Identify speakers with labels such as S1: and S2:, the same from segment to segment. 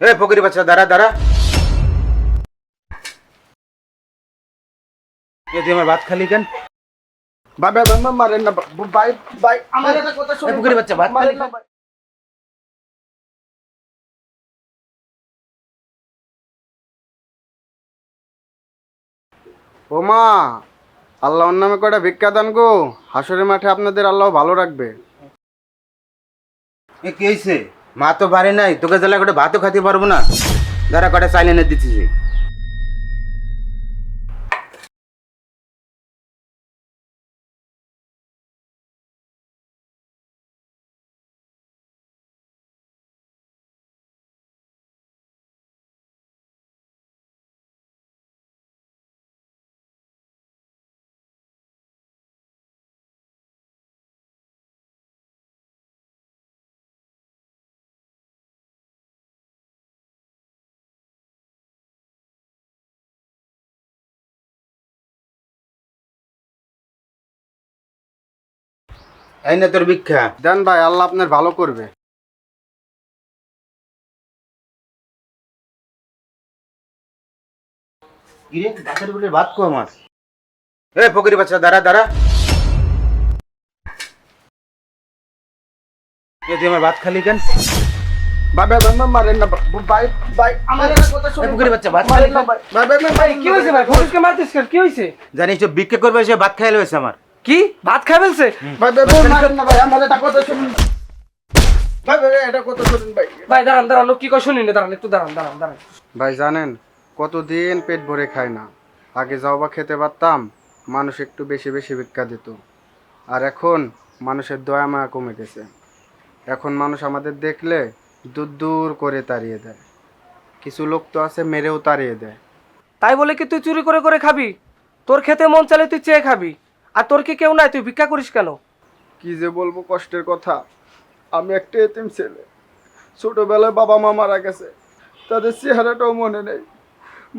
S1: এ ফকির বাচ্চা দাঁড়া দাঁড়া। কে তুই আমার ভাত খালি কেন?
S2: ভাই ভাই ভাই মারেন না ভাই ভাই আমার একটা কথা
S1: এ
S2: শুনুন
S1: ফকির বাচ্চা ভাত খালি
S2: মারেন না
S1: কেন?
S2: ভাই। ও মা, আল্লাহর নামে কয়টা ভিক্ষা দান গো, হাসরের মাঠে আপনাদের আল্লাহ ভালো রাখবে।
S1: এ কি হয়েছে? মা তো পারে নাই, তোকে জ্বালা করে ভাতও খাতে পারবো না। দাঁড়া কটা চাইলে এনে দিচ্ছি। এই না তোর ভিক্ষা।
S2: দেন ভাই, আল্লাহ আপনার ভালো করবে।
S1: কিরে ভাতের বলে ভাত কো আমার। এ ফকির বাচ্চা দাঁড়া দাঁড়া। কে তুই আমার ভাত খালি কেন?
S2: ভাই ভাই ভাই মারেন না ভাই ভাই আমার একটা কথা
S1: এ
S2: শুনুন
S1: ফকির বাচ্চা ভাত খালি
S2: মারেন না
S1: কেন?
S2: ভাই ভাই ভাই ভাই
S3: কি হয়েছে ভাই? ফরিদকে মারতেছ কেন? কি হয়েছে?
S1: জানিস তো ভিক্ষা করবে সে ভাত খাইলে হয়েছে আমার।
S3: কি ভাত খাই ফেলছে?
S2: ভাই ভাই ভাই মারেন না ভাই, আমার একটা কথা শুনুন ভাই ভাই এটা কথা শুনুন ভাই।
S3: ভাই দাঁড়ান দাঁড়ান, লোক কি কয় শুনি না, দাঁড়ান একটু দাঁড়ান দাঁড়ান দাঁড়ান।
S2: ভাই জানেন কতদিন পেট ভরে খায় না, আগে যাও বা খেতে পারতাম, মানুষ একটু বেশি বেশি ভিক্ষা দিত। আর এখন মানুষের দয়া মায়া কমে গেছে। এখন মানুষ আমাদের দেখলে দূর দূর করে তাড়িয়ে দেয়, কিছু লোক তো আছে মেরেও তাড়িয়ে দেয়।
S3: তাই বলে কি তুই চুরি করে করে খাবি? তোর খেতে মন চাইলে তুই চেয়ে খাবি, আর তোর কি কেউ নাই? তুই ভিক্ষা করিস কেন?
S2: কি যে বলবো কষ্টের কথা, আমি একটা এতিম ছেলে, ছোটবেলায় বাবা মা মারা গেছে, তাদের চেহারাটাও মনে নেই,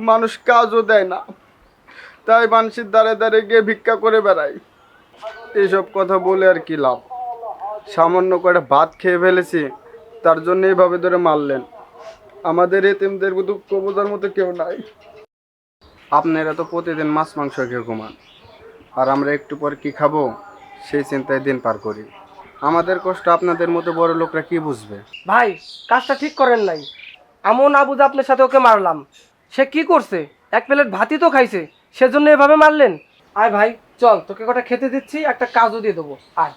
S2: মানুষ কাজও দেয় না, তাই মানুষের দ্বারে দ্বারে গিয়ে ভিক্ষা করে বেড়াই। এইসব কথা বলে আর কি লাভ, সামান্য করে ভাত খেয়ে ফেলেছি তার জন্য এইভাবে ধরে মারলেন। আমাদের এতিমদের দুঃখ বোঝার মতো কেউ নাই। আপনারা তো প্রতিদিন মাছ মাংস খেয়ে ঘুমান, আর আমরা একটু পর কি খাবো সেই চিন্তায় দিন পার করি। আমাদের কষ্ট আপনাদের মতো বড় লোকরা কি বুঝবে?
S3: ভাই কাজটা ঠিক করেন নাই। এমন আবুদা আপনার সাথে ওকে মারলাম, সে কি করছে? এক প্লেট ভাতই তো খাইছে, সেজন্য এভাবে মারলেন? আয় ভাই চল, তোকে কটা খেতে দিচ্ছি, একটা কাজও দিয়ে দেবো। আয়।